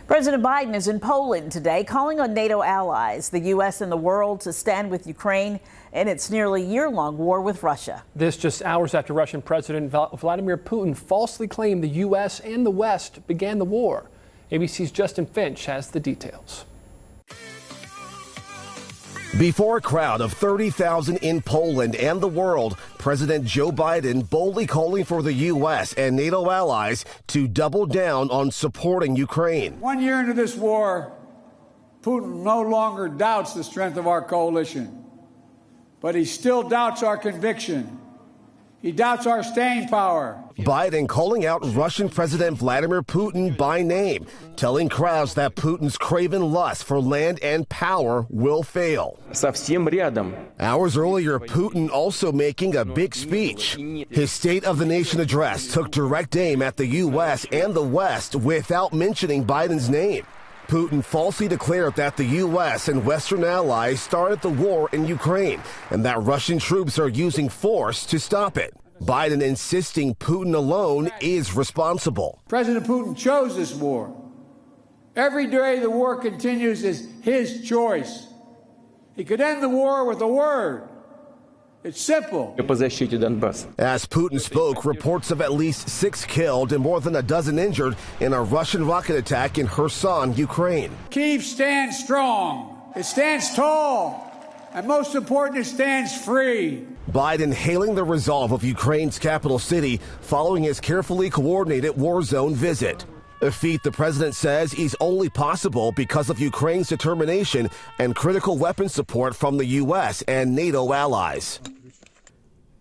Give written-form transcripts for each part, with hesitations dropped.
President Biden is in Poland today, calling on NATO allies, the U.S. and the world, to stand with Ukraine in its nearly year-long war with Russia. This just hours after Russian President Vladimir Putin falsely claimed the U.S. and the West began the war. ABC's Justin Finch has the details. Before a crowd of 30,000 in Poland and the world, President Joe Biden boldly calling for the U.S. and NATO allies to double down on supporting Ukraine. 1 year into this war, Putin no longer doubts the strength of our coalition, but he still doubts our conviction. He doubts our staying power. Biden calling out Russian President Vladimir Putin by name, telling crowds that Putin's craven lust for land and power will fail. Hours earlier, Putin also making a big speech. His State of the Nation address took direct aim at the U.S. and the West without mentioning Biden's name. Putin falsely declared that the U.S. and Western allies started the war in Ukraine and that Russian troops are using force to stop it. Biden insisting Putin alone is responsible. President Putin chose this war. Every day the war continues is his choice. He could end the war with a word. It's simple. As Putin spoke, reports of at least 6 killed and more than a dozen injured in a Russian rocket attack in Kherson, Ukraine. Kyiv stands strong. It stands tall. And most important, it stands free. Biden hailing the resolve of Ukraine's capital city following his carefully coordinated war zone visit. A feat the president says is only possible because of Ukraine's determination and critical weapon support from the U.S. and NATO allies.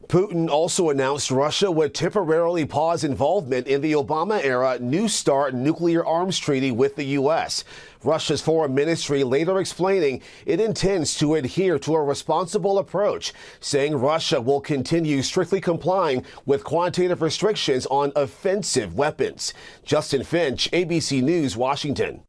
Putin also announced Russia would temporarily pause involvement in the Obama-era New START nuclear arms treaty with the U.S. Russia's foreign ministry later explaining it intends to adhere to a responsible approach, saying Russia will continue strictly complying with quantitative restrictions on offensive weapons. Justin Finch, ABC News, Washington.